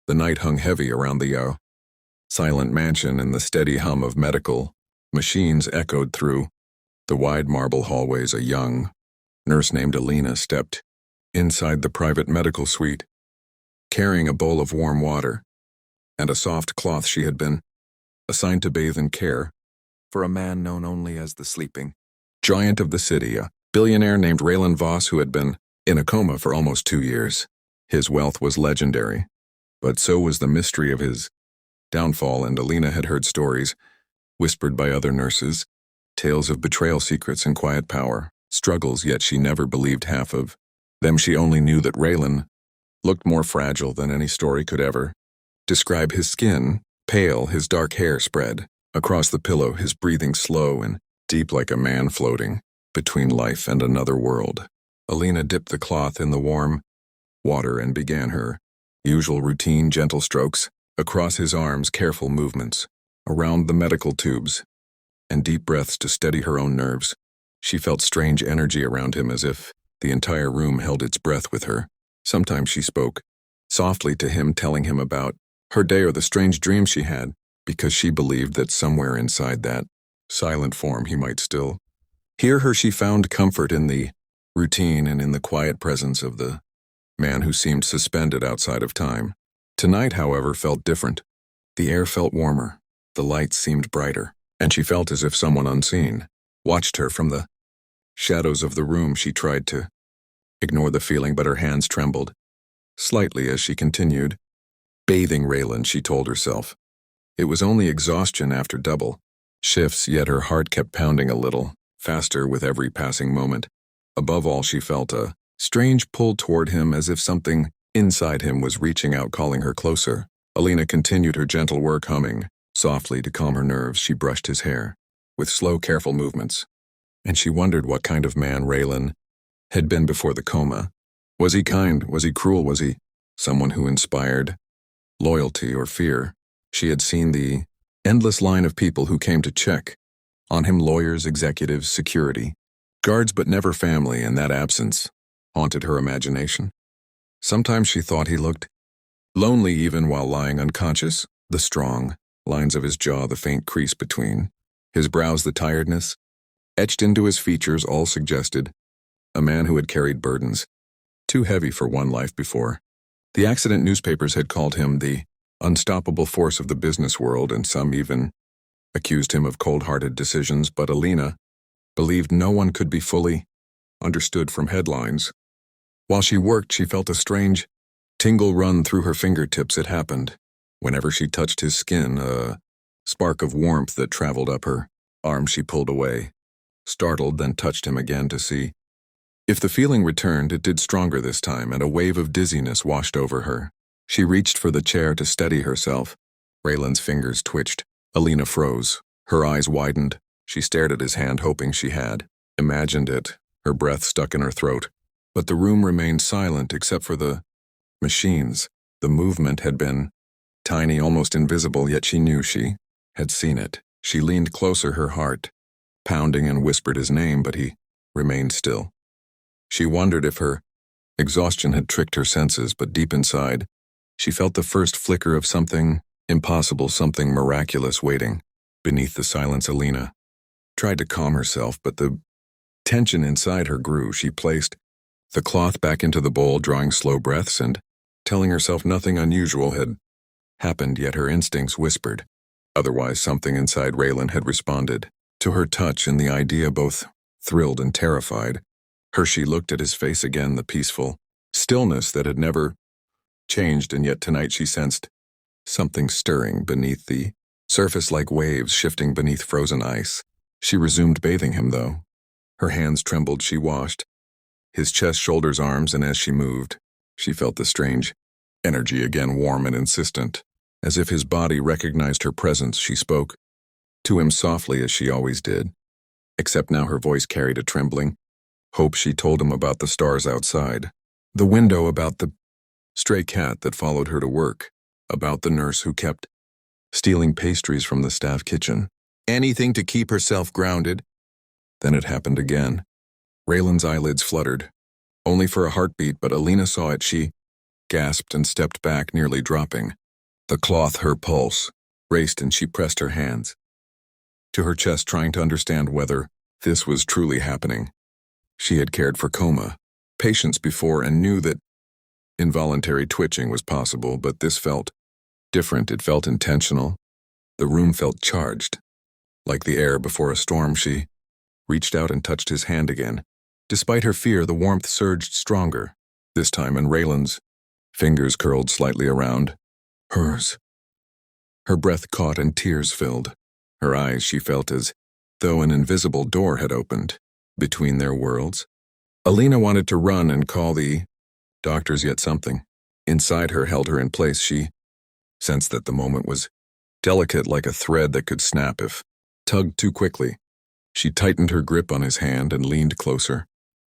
The night hung heavy around the silent mansion, and the steady hum of medical machines echoed through the wide marble hallways. A young nurse named Alina stepped inside the private medical suite, carrying a bowl of warm water and a soft cloth. She had been assigned to bathe and care for a man known only as the sleeping giant of the city, a billionaire named Raylan Voss, who had been in a coma for almost 2 years. His wealth was legendary, but so was the mystery of his downfall, and Alina had heard stories whispered by other nurses, tales of betrayal, secrets, and quiet power, struggles, yet she never believed half of them. She only knew that Raylan looked more fragile than any story could ever describe. His skin pale, his dark hair spread across the pillow, his breathing slow and deep, like a man floating between life and another world. Alina dipped the cloth in the warm water and began her usual routine: gentle strokes across his arms, careful movements around the medical tubes, and deep breaths to steady her own nerves. She felt strange energy around him, as if the entire room held its breath with her. Sometimes she spoke softly to him, telling him about her day or the strange dreams she had, because she believed that somewhere inside that silent form he might still hear her. She found comfort in the routine and in the quiet presence of the man who seemed suspended outside of time. Tonight, however, felt different. The air felt warmer, the lights seemed brighter, and she felt as if someone unseen watched her from the shadows of the room. She tried to ignore the feeling, but her hands trembled slightly as she continued bathing Raylan. She told herself it was only exhaustion after double shifts, yet her heart kept pounding a little faster with every passing moment. Above all, she felt a strange pull toward him, as if something inside him was reaching out, calling her closer. Alina continued her gentle work, humming softly to calm her nerves. She brushed his hair with slow, careful movements, and she wondered what kind of man Raylan had been before the coma. Was he kind? Was he cruel? Was he someone who inspired loyalty or fear? She had seen the endless line of people who came to check on him: lawyers, executives, security guards, but never family, and that absence haunted her imagination. Sometimes she thought he looked lonely even while lying unconscious. The strong lines of his jaw, the faint crease between his brows, the tiredness etched into his features, all suggested a man who had carried burdens too heavy for one life before. The accident newspapers had called him the unstoppable force of the business world, and some even accused him of cold-hearted decisions, but Alina believed no one could be fully understood from headlines. While she worked, she felt a strange tingle run through her fingertips. It happened whenever she touched his skin, a spark of warmth that traveled up her arm. She pulled away, startled, then touched him again to see if the feeling returned. It did, stronger this time, and a wave of dizziness washed over her. She reached for the chair to steady herself. Raylan's fingers twitched. Alina froze. Her eyes widened. She stared at his hand, hoping she had imagined it. Her breath stuck in her throat. But the room remained silent except for the machines. The movement had been tiny, almost invisible, yet she knew she had seen it. She leaned closer, her heart pounding, and whispered his name, but he remained still. She wondered if her exhaustion had tricked her senses, but deep inside, she felt the first flicker of something impossible, something miraculous waiting beneath the silence. Alina tried to calm herself, but the tension inside her grew. She placed the cloth back into the bowl, drawing slow breaths and telling herself nothing unusual had happened, yet her instincts whispered otherwise. Something inside Raylan had responded to her touch, and the idea both thrilled and terrified her. She looked at his face again, the peaceful stillness that had never changed, and yet tonight she sensed something stirring beneath the surface, like waves shifting beneath frozen ice. She resumed bathing him, though. Her hands trembled. She washed his chest, shoulders, arms, and as she moved, she felt the strange energy again, warm and insistent, as if his body recognized her presence. She spoke to him softly, as she always did, except now her voice carried a trembling hope. She told him about the stars outside the window, about the stray cat that followed her to work, about the nurse who kept stealing pastries from the staff kitchen. Anything to keep herself grounded. Then it happened again. Raylan's eyelids fluttered, only for a heartbeat, but Alina saw it. She gasped and stepped back, nearly dropping. The cloth, her pulse, raced and she pressed her hands to her chest, trying to understand whether this was truly happening. She had cared for Coma patients before and knew that involuntary twitching was possible, but this felt different. It felt intentional. The room felt charged. Like the air before a storm, she reached out and touched his hand again. Despite her fear, the warmth surged stronger, this time, and Raylan's fingers curled slightly around hers. Her breath caught and tears filled her eyes. She felt as though an invisible door had opened between their worlds. Alina wanted to run and call the doctors, yet something inside her held her in place. She sensed that the moment was delicate, like a thread that could snap if tugged too quickly. She tightened her grip on his hand and leaned closer,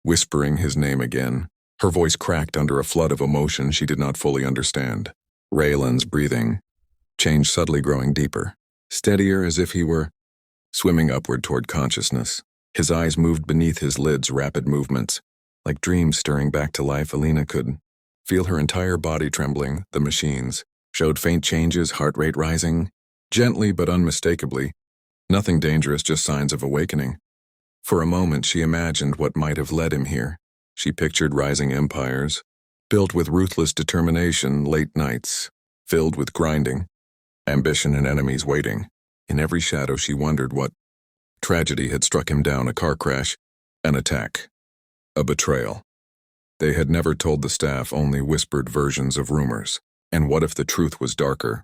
whispering his name again. Her voice cracked under a flood of emotion she did not fully understand. Raylan's breathing changed, subtly growing deeper, steadier, as if he were swimming upward toward consciousness. His eyes moved beneath his lids, rapid movements, like dreams stirring back to life. Alina could feel her entire body trembling. The machines showed faint changes, heart rate rising, gently but unmistakably. Nothing dangerous, just signs of awakening. For a moment she imagined what might have led him here. She pictured rising empires, built with ruthless determination, late nights filled with grinding, ambition, and enemies waiting. In every shadow she wondered what tragedy had struck him down: a car crash, an attack, a betrayal. They had never told the staff, only whispered versions of rumors. And what if the truth was darker?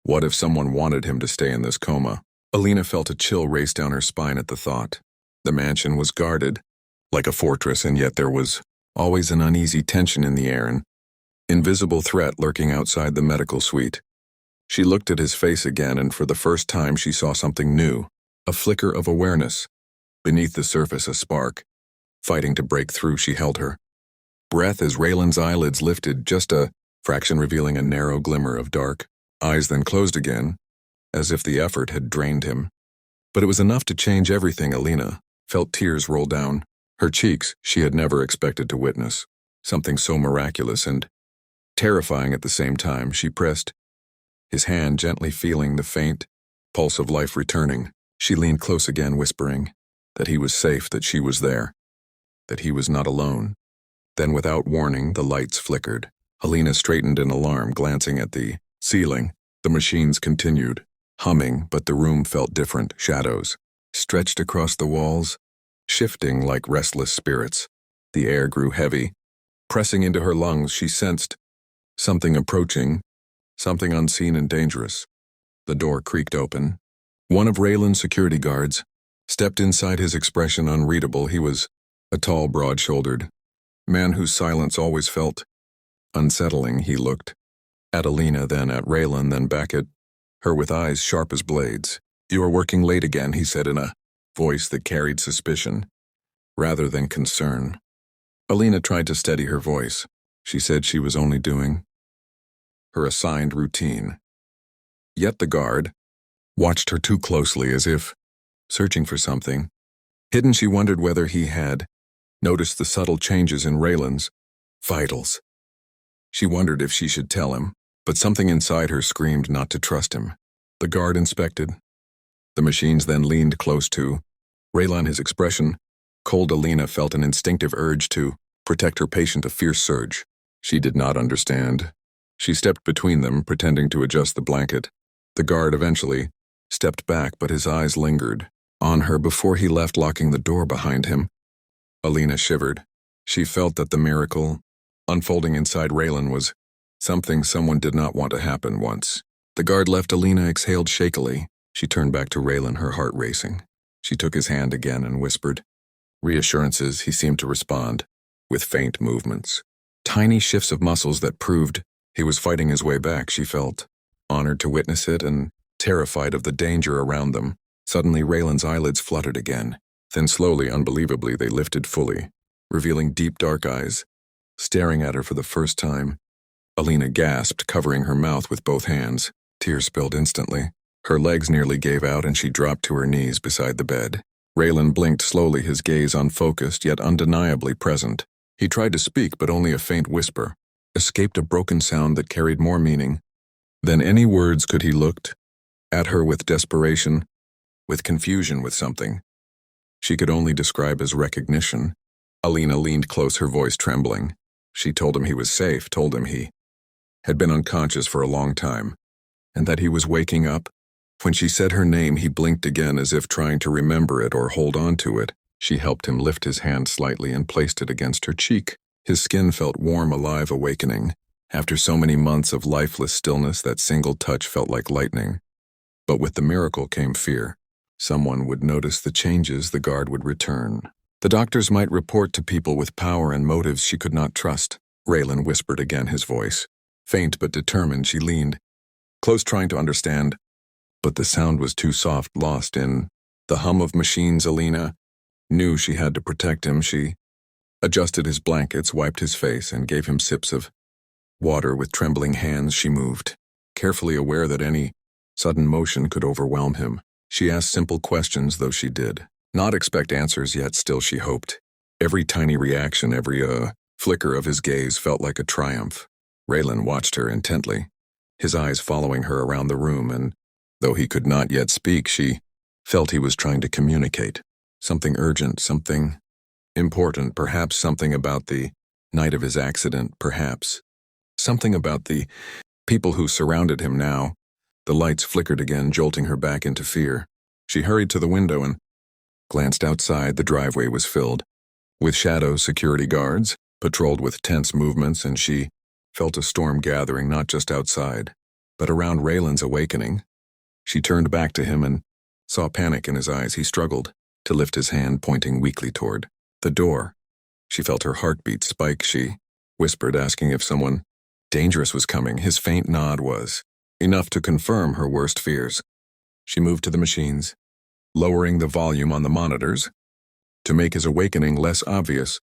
What if someone wanted him to stay in this coma? Alina felt a chill race down her spine at the thought. The mansion was guarded, like a fortress, and yet there was always an uneasy tension in the air, an invisible threat lurking outside the medical suite. She looked at his face again, and for the first time she saw something new, a flicker of awareness. Beneath the surface, a spark, fighting to break through. She held her breath as Raylan's eyelids lifted, just a fraction, revealing a narrow glimmer of dark eyes, then closed again, as if the effort had drained him. But it was enough to change everything. Alina felt tears roll down her cheeks. She had never expected to witness something so miraculous and terrifying at the same time. She pressed his hand, gently feeling the faint pulse of life returning. She leaned close again, whispering that he was safe, that she was there, that he was not alone. Then, without warning, the lights flickered. Alina straightened in alarm, glancing at the ceiling. The machines continued humming, but the room felt different. Shadows stretched across the walls, shifting like restless spirits. The air grew heavy, pressing into her lungs. She sensed something approaching, something unseen and dangerous. The door creaked open. One of Raylan's security guards stepped inside, his expression unreadable. He was a tall, broad-shouldered man whose silence always felt unsettling. He looked at Alina, then at Raylan, then back at her with eyes sharp as blades. "You are working late again," he said in a voice that carried suspicion rather than concern. Alina tried to steady her voice. She said she was only doing her assigned routine. Yet the guard watched her too closely, as if searching for something hidden. She wondered whether he had noticed the subtle changes in Raylan's vitals. She wondered if she should tell him, but something inside her screamed not to trust him. The guard inspected the machines, then leaned close to Raylan, his expression cold. Alina felt an instinctive urge to protect her patient, a fierce surge. She did not understand. She stepped between them, pretending to adjust the blanket. The guard eventually stepped back, but his eyes lingered on her before he left, locking the door behind him. Alina shivered. She felt that the miracle unfolding inside Raylan was something someone did not want to happen. Once the guard left, Alina exhaled shakily. She turned back to Raylan, her heart racing. She took his hand again and whispered reassurances. He seemed to respond with faint movements, tiny shifts of muscles that proved he was fighting his way back. She felt honored to witness it and terrified of the danger around them. Suddenly, Raylan's eyelids fluttered again. Then slowly, unbelievably, they lifted fully, revealing deep, dark eyes staring at her for the first time. Alina gasped, covering her mouth with both hands. Tears spilled instantly. Her legs nearly gave out, and she dropped to her knees beside the bed. Raylan blinked slowly, his gaze unfocused yet undeniably present. He tried to speak, but only a faint whisper. escaped a broken sound that carried more meaning than any words. Could he looked at her with desperation, with confusion, with something she could only describe as recognition. Alina leaned close, her voice trembling. She told him he was safe, told him he had been unconscious for a long time, and that he was waking up. When she said her name, he blinked again as if trying to remember it or hold on to it. She helped him lift his hand slightly and placed it against her cheek. His skin felt warm, alive, awakening. After so many months of lifeless stillness, that single touch felt like lightning. But with the miracle came fear. Someone would notice the changes, the guard would return. The doctors might report to people with power and motives she could not trust. Raylan whispered again, his voice faint but determined. She leaned close, trying to understand, but the sound was too soft, lost in the hum of machines. Alina knew she had to protect him. She adjusted his blankets, wiped his face, and gave him sips of water. With trembling hands she moved, carefully aware that any sudden motion could overwhelm him. She asked simple questions, though she did not expect answers, yet still she hoped. Every tiny reaction, every flicker of his gaze felt like a triumph. Raylan watched her intently, his eyes following her around the room, and though he could not yet speak, she felt he was trying to communicate. Something urgent, something important, perhaps something about the night of his accident, perhaps something about the people who surrounded him now. The lights flickered again, jolting her back into fear. She hurried to the window and glanced outside. The driveway was filled with shadows, security guards patrolled with tense movements, and she felt a storm gathering, not just outside, but around Raylan's awakening. She turned back to him and saw panic in his eyes. He struggled to lift his hand, pointing weakly toward the door. She felt her heartbeat spike. She whispered, asking if someone dangerous was coming. His faint nod was enough to confirm her worst fears. She moved to the machines, lowering the volume on the monitors to make his awakening less obvious.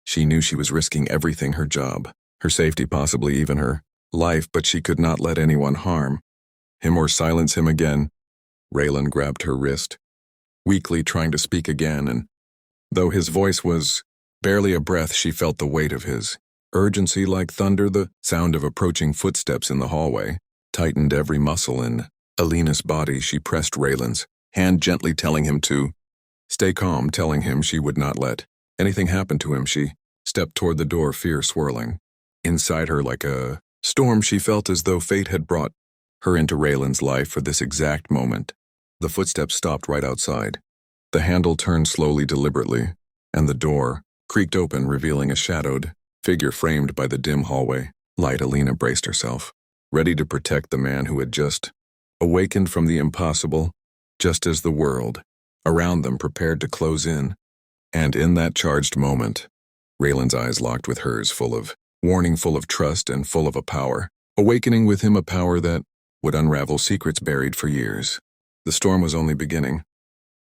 She knew she was risking everything, her job, her safety, possibly even her life, but she could not let anyone harm him or silence him again. Raylan grabbed her wrist, weakly trying to speak again, and though his voice was barely a breath, she felt the weight of his urgency like thunder. The sound of approaching footsteps in the hallway tightened every muscle in Alina's body. She pressed Raylan's hand gently, telling him to stay calm, telling him she would not let anything happen to him. She stepped toward the door, fear swirling inside her like a storm. She felt as though fate had brought her into Raylan's life for this exact moment. The footsteps stopped right outside. The handle turned slowly, deliberately, and the door creaked open, revealing a shadowed figure framed by the dim hallway light. Alina braced herself, ready to protect the man who had just awakened from the impossible, just as the world around them prepared to close in. And in that charged moment, Raylan's eyes locked with hers, full of warning, full of trust, and full of a power, awakening with him, a power that would unravel secrets buried for years. The storm was only beginning.